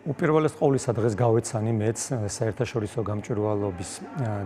უპირველეს ყოვლისა დღეს გავეცანი მეც საერთაშორისო გამჭვირვალობის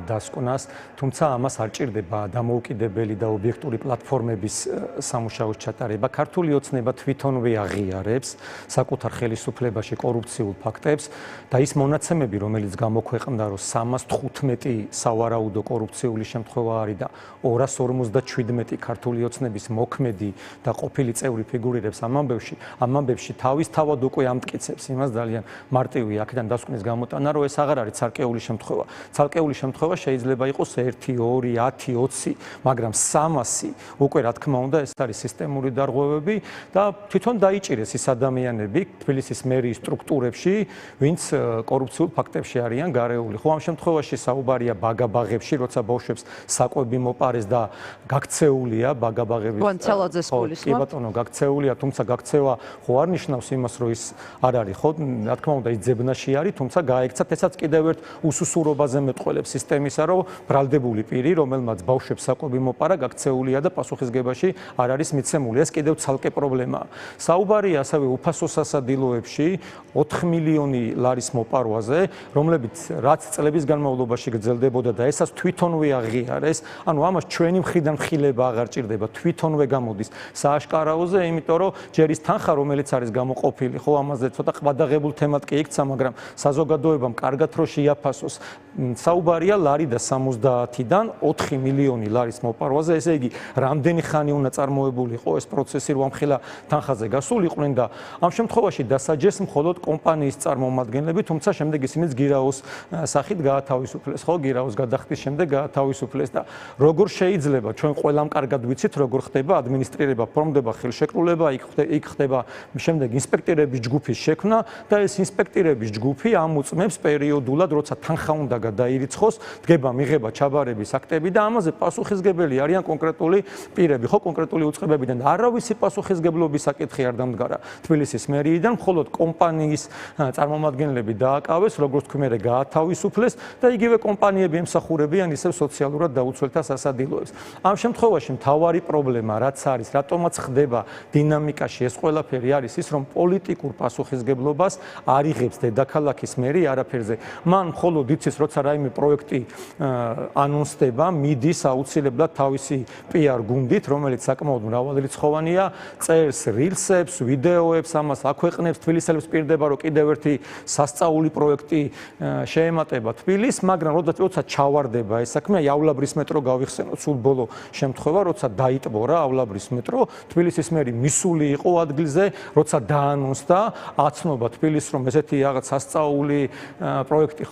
დასკვნას, თუმცა ამას არ ჭირდება დამოუკიდებელი და ობიექტური პლატფორმების სამუშაოს ჩატარება. ქართული ოცნება თვითონვე აღიარებს საკუთარ ხელისუფლებაში კორუფციულ ფაქტებს და ის მონაცემები, რომელიც გამოქვეყნდა, რომ 315 სავარაუდო კორუფციული შემთხვევა არის და 257 ქართული ოცნების მოქმედი და ყოფილი წევრი ფიგურირებს ამ ამბებში თავისთავად უკვე ამტკიცებს იმას ძალიან მარტივი აქედან დასკვნის გამოტანა, რომ ეს აღარ არის ცალკეული შემთხვევა. ცალკეული შემთხვევა შეიძლება იყოს 1, 2, 10, 20, მაგრამ 300 უკვე რა თქმა უნდა ეს არის სისტემური დარღვევები და თვითონ დაიჭირეს ის ადამიანები თბილისის მერიის სტრუქტურებში, ვინც კორუფციულ ფაქტებში არიან გარეული. ხო, ამ შემთხვევაში საუბარია ბაგაბაღებში, როცა ბავშვებს საკვები მოპარეს და გაქცეულია ბაგაბაღების. გონცელაძეს გულისხმობ? კი ბატონო, გაქცეულია, თუმცა გაქცევა ხო არ ნიშნავს იმას, რომ ის არ არის, ხო? რა თქმა უნდა, ის ძებნაში არის, თუმცა გაექცათ, ესაც კიდევ ერთ უსუსურობაზე მეტყველებს სისტემისა, რომ ბრალდებული პირი, რომელმაც ბავშვებს საკვები მოპარა, გაქცეულია და პასუხისგებაში არ არის მიცემული. ეს კიდევ ცალკე პრობლემაა. საუბარია ასევე უფასო სასადილოებში 4 მილიონი ლარის მოპარვაზე, რომლებიც რაც წლების განმავლობაში გრძელდებოდა და ესაც თვითონვე აღიარეს, ანუ ამას ჩვენი მხრიდან ხილება აღარ ჭირდება, თვითონვე გამოდის სააშკარაოზე, იმიტომ რომ ჯერ ის თანხა, რომელიც არის გამოყოფილი, ხო, ამაზე ცოტა ყვადაღებულ თემად კი იქცა, მაგრამ საზოგადოებამ კარგად რო შეაფასოს. საუბარია ლარი და 70-დან 4 მილიონი ლარის მოპარვაზე, ესე იგი, რამდენი ხანი უნდა წარმოებული იყო ეს პროცესი, რომ ამხელა თანხაზე გასულიყვნენ და ამ შემთხვევაში დასაჯეს მხოლოდ კომპანიის წარმომადგენლები, თუმცა შემდეგ ისინიც გირაოს სახით გაათავისუფლეს, ხო, გირაოს გადახდის შემდეგ გაათავისუფლეს და როგორ შეიძლება ჩვენ ყველამ კარგად ვიცით, როგორ ხდება ადმინისტრირება, ფორმდება ხელშეკრულება, იქ ხდება შემდეგ ინსპექტორების ჯგუფის შექმნა და ეს ინსპექტორების ჯგუფი ამოწმებს პერიოდულად, როცა თანხა უნდა გადაირიცხოს, დგება მიღება ჩაბარების აქტები და ამაზე პასუხისგებელი არიან კონკრეტული პირები, ხო, კონკრეტული უწყებებიდან. არავისი პასუხისგებლობის საკითხი არ დამდგარა თბილისის მერიიდან, მხოლოდ კომპანიის წარმომადგენლები დააკავეს, როგორც თქვი, გაათავისუფლეს და იგივე კომპანიები ემსახურებიან ისევ სოციალურად დაუცველთა სასადილოებს. ამ შემთხვევაში მთავარი პრობლემა რაც არის, რატომაც ხდება დინამიკაში ეს ყველაფერი არის ის, რომ პოლიტიკურ პასუხისგებლობას არ იღებს დედაქალაქის მერი არაფერზე. მან მხოლოდ იცის, როცა რაიმე პროექტი ანონსდება, მიდის აუცილებლად თავისი PR გუნდით, რომელიც საკმაოდ მრავალრიცხოვანია, წერს რილსებს, ვიდეოებს, ამას აქვეყნებს, თბილისელებს პირდება, რომ კიდევ ერთი სასწაული პროექტი შეემატება თბილისს, მაგრამ როცა ჩავარდება ეს საქმე,ავლაბრის მეტრო გავიხსენოთ, სულ ბოლო შემთხვევა, როცა დაიტბორაავლაბრის მეტრო, თბილისის მერი მისული იყო ადგილზე, როცა დაანონსდა აცნობა თბილისს, რომ ესეთი რაღაც სასწაული პროექტი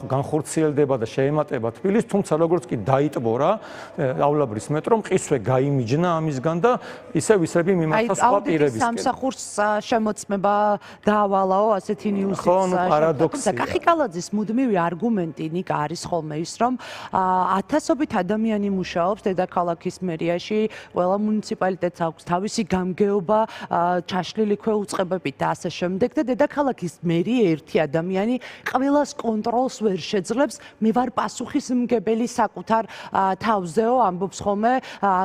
განხორციელდება და შეემატება თბილისს, თუმცა როგორც კი დაიტბორაავლაბრის მეტრო, მყისვე გაიმიჯნა ამისგან და ისევ ისები მიმართა სხვა პირებისკენ. სამსახურს შემოწმება დაავალაო ასეთი ნიუსიც. ხო, პარადოქსია. კახიკალაძის მუდმივი არგუმენტი ნიკა არის ხოლმე ის, რომ ათასობით ადამიანი მუშაობს დედაქალაქის მერიაში, ყველა მუნიციპალიტეტს აქვს თავისი გამგეობა, ჩაშლილი ქვეუწყებებით და ასე შემდეგ და დედაქალაქის მერი ერთი ადამიანი ყველას კონტროლს ვერ შეძლებს. მე ვარ პასუხისმგებელი საკუთარ თავზეო, ამბობს ხოლმე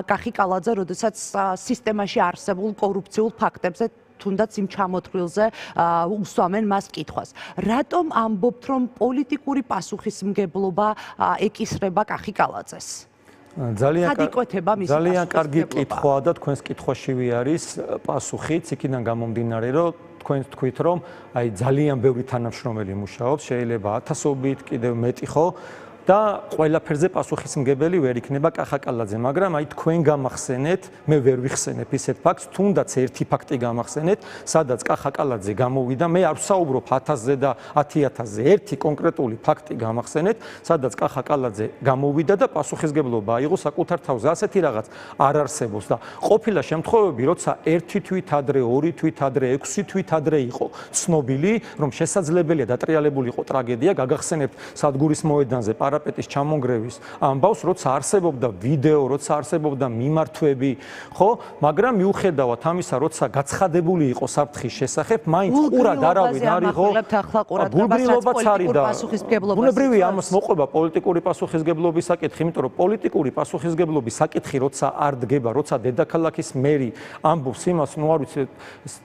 კახიკალაძე, როდესაც სისტემაში არსებულ კორუფციულ ფაქტებზე თუნდაც იმ ჩამოთვლილზე უსვამენ მას კითხვას. რატომ ამბობთ, რომ პოლიტიკური პასუხისმგებლობა ეკისრება კახიკალაძეს? ძალიან კარგი კითხვაა და თქვენს კითხვაშივე არის პასუხიც, იქიდან გამომდინარე, რომ თქვენ თქვით, რომ აი ძალიან ბევრი თანამშრომელი მუშაობს, შეიძლება ათასობით, კიდევ მეტი ხო? და ყველაფერზე პასუხისმგებელი ვერ იქნება კახაკალაძე, მაგრამ აი თქვენ გამახსენეთ, მე ვერ ვიხსენებ ისეთ ფაქტს, თუნდაც ერთი ფაქტი გამახსენეთ, სადაც კახაკალაძე გამოვიდა, მე არ ვსაუბრობ 1000-ზე და 10000-ზე, ერთი კონკრეტული ფაქტი გამახსენეთ, სადაც კახაკალაძე გამოვიდა და პასუხისმგებლობა აიღო საკუთარ თავზე. ასეთი რაღაც არ არსებობს და ყოფილა შემთხვევები, როცა 1 თვით ადრე, 2 თვით ადრე, 6 თვით ადრე იყო ცნობილი, რომ შესაძლებელია დატრიალებული იყო ტრაგედია, გაგახსენებთ სადგურის მოედანზე პარაპეტის ჩამონგრევის ამბავს, როცა არსებობდა ვიდეო, როცა არსებობდა მიმართვები, ხო? მაგრამ მიუხედავად ამისა, როცა გაცხადებული იყო საფრთხის შესახებ, მაინც ყურად არავინ არ იყო. გულგრილობაც არის და ბუნებრივია ამას მოყვება პოლიტიკური პასუხისგებლობის საკითხი, იმიტომ რომ პოლიტიკური პასუხისგებლობის საკითხი როცა არ დგება, როცა დედაქალაქის მერი ამბობს იმას, ნუ არ ვიცი,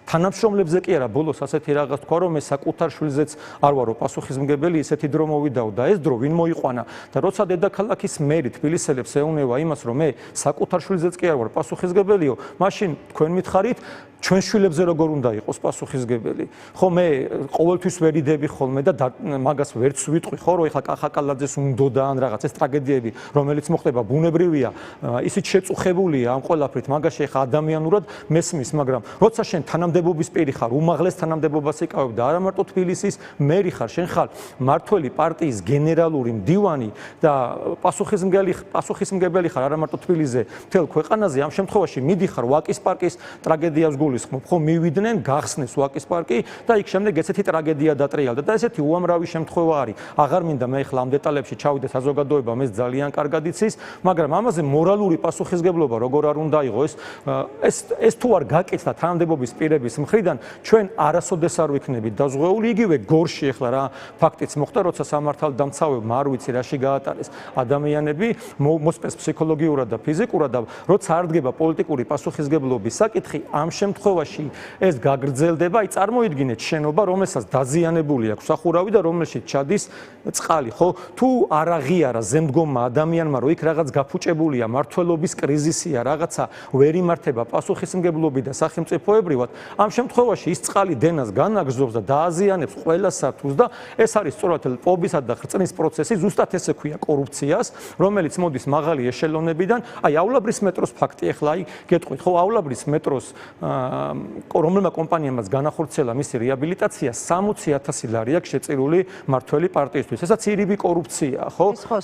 თანამშრომლებზე კი არა, ბოლოს ასეთი რაღაც თქვა, რომ მე საკუთარ შვილზეც არ ვარო პასუხისმგებელი, ისეთი დრო მოვიდაო და ეს დრო ვინ მოიყვანა და როცა დედაქალაქის მერი თბილისელებს ეუბნება იმას, რომ მე საკუთარ შვილზეც კი არ ვარ პასუხისმგებელიო, მაშინ თქვენ მითხარით ჩვენ შვილებზე როგორ უნდა იყოს პასუხისმგებელი. ხო, მე ყოველთვის ვერიდები ხოლმე და მაგას ვერც ვიტყვი, ხო, რომ ეხლა კახაკალაძეს უნდოდა ან რაღაც ეს ტრაგედიები, რომელიც მოხდება, ბუნებრივია, ისიც შეწუხებულია ამ ყველაფრით, მაგაში ეხლა ადამიანურად მესმის, მაგრამ როცა შენ თანამდებობის პირი ხარ, უმაღლეს თანამდებობას იკავებ და არა მარტო თბილისის მერი ხარ, შენ ხარ მმართველი პარტიის გენერალური მდივანი და პასუხისმგებელი ხარ არა მარტო თბილისზე, მთელ ქვეყანაზე, ამ შემთხვევაში მიდიხარ ვაკის პარკის ტრაგედიას გულისხმობ, ხო, მივიდნენ, გახსნეს ვაკის პარკი და იქ შემდეგ ესეთი ტრაგედია დატრიალდა და ესეთი უამრავი შემთხვევა არის. აღარ მინდა მე ახლა ამ დეტალებში ჩავიდე, საზოგადოება მე ძალიან კარგად იცის, მაგრამ ამაზე მორალური პასუხისგებლობა როგორ არ უნდა იყოს, ეს თუ არ გაკეთდა თანამდებობის პირების მხრიდან, ჩვენ არასოდეს არ ვიქნებით დაზღვეული, იგივე გორში ახლა რა ფაქტიც მოხდა, როცა სამართალდამცავებმა არ ვიცი რაში გაატარეს ადამიანები, მოსპეს ფსიქოლოგიურად და ფიზიკურად და როცა არ დგება პოლიტიკური პასუხისგებლობის საკითხი, ამ შემთხვევაში ეს გაგრძელდება, აი წარმოიდგინეთ შენობა, რომელსაც დაზიანებული აქვს სახურავი და რომელშიც ჩადის წყალი, ხო? თუ არ აღიარა ზემდგომმა ადამიანმა, რომ იქ რაღაც გაფუჭებულია, მართლობის კრიზისია, რაღაცა ვერ იმართება პასუხისმგებლობი და სახელმწიფოებრივად, ამ შემთხვევაში ის წყალი დენას განაგზობს და დააზიანებს ყველა სართულს და ეს არის სწორად პობისა და ხრწნის პროცესი, ზუსტად ესე ქვია კორუფციას, რომელიც მოდის მაღალი ეშელონებიდან, აი აულაბრის მეტროს ფაქტი, ახლა აი გეტყვით, ხო, აულაბრის მეტროს რომელმა კომპანიამაც განახორციელა მისი რეაბილიტაცია 60,000 ლარი აქვს შეწირული მართველი პარტიისთვის. ესაც ირიბი კორუფციაა, ხო? ეს ხო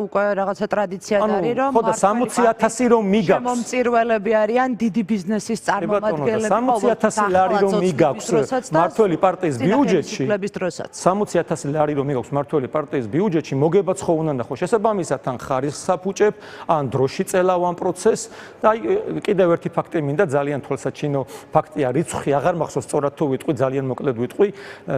უკვე რაღაცა ტრადიცია არის, რომ ხო და 60,000 რომ მიგაქვს. შემომწირველები არიან დიდი ბიზნესის წარმომადგენლები, 60,000 ლარი რომ მიგაქვს მართველი პარტიის ბიუჯეტში. 60,000 ლარი რომ მიგაქვს მართველი პარტიის ბიუჯეტში, მოგებაც ხო უნდა ნახო. შესაბამისად ან ხარისხს აფუჭებ, ან დროში წელავ ამ პროცესს და აი კიდევ ერთი ფაქტი მინდა ძალიან თვალსაჩინო ფაქტია, რიცხვი აღარ მახსოვს სწორად თუ ვიტყვი, ძალიან მოკლედ ვიტყვი.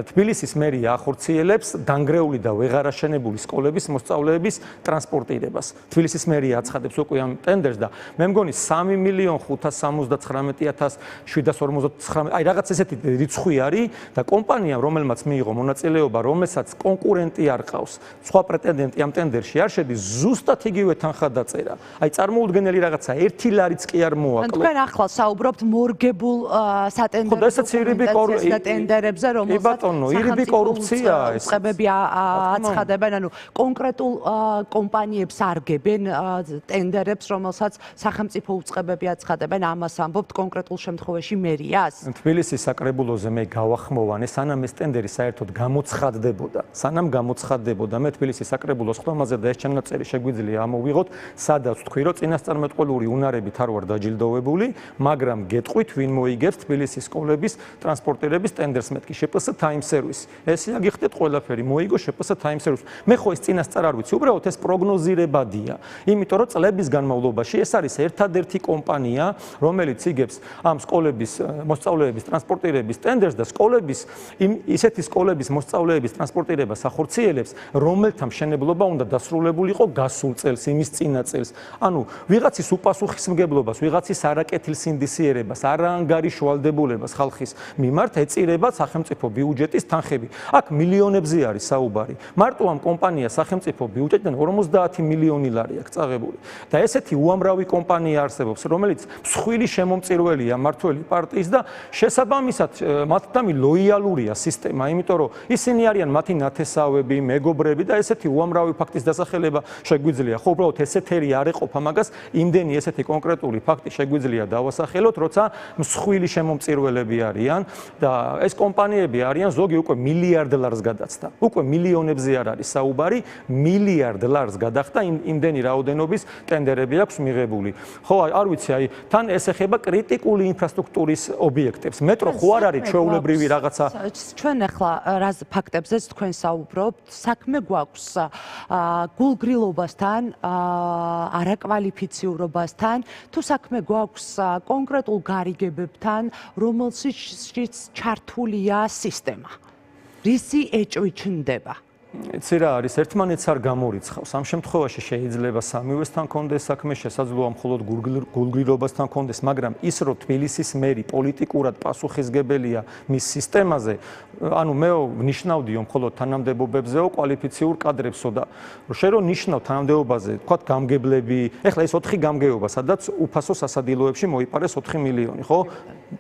თბილისის მერია ახორციელებს დანგრეული და ვეღარ აშენებული სკოლების მოსწავლეების ტრანსპორტირებას. თბილისის მერია აცხადებს უკვე ამ ტენდერს და მე მგონი 3,579,759, აი რაღაც ესეთი რიცხვი არის და კომპანიამ, რომელმაც მიიღო მონაწილეობა, რომელსაც კონკურენტი არ ყავს, სხვა პრეტენდენტი ამ ტენდერში არ შედის, ზუსტად იგივე თანხა დაწერა. აი წარმოუდგენელი რაღაცა, 1 ლარიც კი არ მოაკლო. თქვენ ახლა საუბრობთ მორგებულ სატენდერო ტენდერებზე, რომელსაც ირიბი კორუფციაა ეს. უწყებები აცხადებენ, ანუ კონკრეტულ კომპანიებს არგებენ ტენდერებს, რომელსაც სახელმწიფო უწყებები აცხადებენ, ამას ამბობთ კონკრეტულ შემთხვევაში მერიას. თბილისის საკრებულოზე მე გავახმოვანე, სანამ ეს ტენდერი საერთოდ გამოცხადდებოდა. მე თბილისის საკრებულოს ხმამაზე და ეს ჩანაწერი შეგვიძლია ამოვიღოთ, სადაც თქვი, რომ წინასწარმეტყველური უნარებით არ ვარ დაჯილდოვებული, მაგრამ გეტყვით, ვინ მოიგებს თბილისის სკოლების ტრანსპორტირების ტენდერს, მეთქი შპს Time Service. ესე აგიხდეთ ყველაფერი, მოიგო შპს Time Service. მე ხო ეს წინასწარ არ ვიცი, უბრალოდ ეს პროგნოზირებადია. იმიტომ რომ წლების განმავლობაში ეს არის ერთადერთი კომპანია, რომელიც იგებს ამ სკოლების მოსწავლეების ტრანსპორტირების ტენდერს და ისეთი სკოლების მოსწავლეების ტრანსპორტირებას ახორციელებს, რომელთა მშენებლობა უნდა დასრულებულიყო გასულ წელს, იმის წინა წელს. ანუ ვიღაცის უპასუხისმგებლობას, ვიღაცის არაკეთილსინდისიერებას, არაანგარიშ ვალდებულებას ხალხის მიმართ ეწირება სახელმწიფო ბიუჯეტის თანხები. აქ მილიონებზე არის საუბარი. მარტო ამ კომპანიას სახელმწიფო ბიუჯეტიდან 50 მილიონი ლარი აქვს წაღებული. და ესეთი უამრავი კომპანია არსებობს, რომელიც მსხვილი შემომწირველია მართველი პარტიის და შესაბამისად მათთან ლოიალურია სისტემა, იმიტომ რომ ისინი არიან მათი ნათესავები, მეგობრები და ესეთი უამრავი ფაქტის დასახელება შეგვიძლია. ხო, უბრალოდ ესეთერი არ ეყოფა მაგას, იმდენი ესეთი კონკრეტული ფაქტი შეგვიძლია დავასახელოთ, როცა მსხვილი შემომწირველები არიან და ეს კომპანიები არიან ზოგი უკვე მილიარდ ლარს გადაცდა. უკვე მილიონებზე არ არის საუბარი, მილიარდ ლარს გადახდა, იმდენი რაოდენობის ტენდერები აქვს მიღებული. ხო, არ ვიცი, აი თან ეს ეხება კრიტიკული ინფრასტრუქტურის ობიექტებს. მეტრო ხო არ არის ჩვეულებრივი რაღაცა. ჩვენ ახლა რა ფაქტებზეც თქვენ საუბრობთ, საქმე გვაქვს გულგრილობასთან, არაკვალიფიციურობასთან, თუ საქმე გვაქვს კონკრეტულ გარიგებებთან, რომელშიც ჩართულია სისტემა. რისი ეჭვი ჩნდება? იცი რა არის, ერთმანეთს არ გამორიცხავს. ამ შემთხვევაში შეიძლება სამივესთან კონდეს საქმე, შესაძლოა მხოლოდ გულგრილობასთან კონდეს, მაგრამ ის რომ თბილისის მერი პოლიტიკურად პასუხისგებელია მის სისტემაზე, ანუ მე ნიშნავდიო მხოლოდ თანამდებობებზეო კვალიფიციურ კადრებსო და შენ რო ნიშნავ თანამდებობაზე, თქვა გამგებლები, ეხლა ეს 4 გამგეობა, სადაც უფასო სასადილოებში მოიპარეს 4 მილიონი, ხო?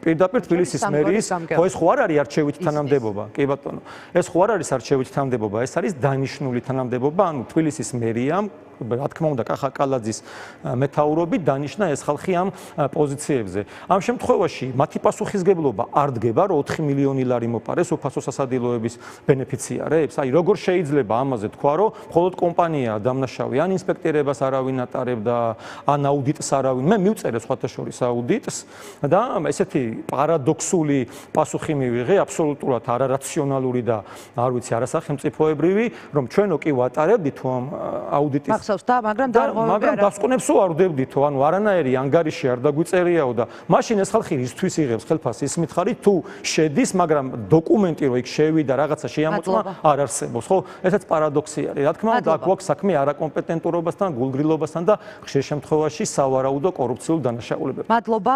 პირდაპირ თბილისის მერის, ხო ეს ხო არ არის არჩევითი თანამდებობა? კი ბატონო. ეს ხო არ არის არჩევითი თანამდებობა, ეს არის დანიშნული თანამდებობა, ანუ თბილისის მერიამ, რა თქმა უნდა, კახა კალაძის მეთაურობით დანიშნა ეს ხალხი ამ პოზიციებზე. ამ შემთხვევაში მათი პასუხისგებლობა არ დგება, რომ 4 მილიონი ლარი მოპარეს უფასო სასადილოების ბენეფიციარებს. აი, როგორ შეიძლება ამაზე თქვა, რომ მხოლოდ კომპანიაა დამნაშავე, ან ინსპექტირებას არავინ ატარებდა, ან აუდიტს არავინ. მე მივწერე სხვათა შორის აუდიტს და ესეთი პარადოქსული პასუხი მივიღე, აბსოლუტურად არარაციონალური და არ ვიცი, არასახელმწიფოებრივი, რომ ჩვენო კი ვატარებდით თუ ამ აუდიტის მაგრამ დასკვნებსო არ ვდებდითო, ანუ არანაირი ანგარიში არ დაგვიწერიაო და მაშინ ეს ხალხი რისთვის იღებს ხელფასს ის მითხარით თუ შედის, მაგრამ დოკუმენტი რომ იქ შევიდა რაღაცა შეამოწმა არ არსებობს, ხო? ესეც პარადოქსი არის. რა თქმა უნდა, აქ გვაქვს საქმე არაკომპეტენტურობასთან, გულგრილობასთან და ხშირ შემთხვევაში სავარაუდო კორუფციულ დანაშაულებებთან. მადლობა.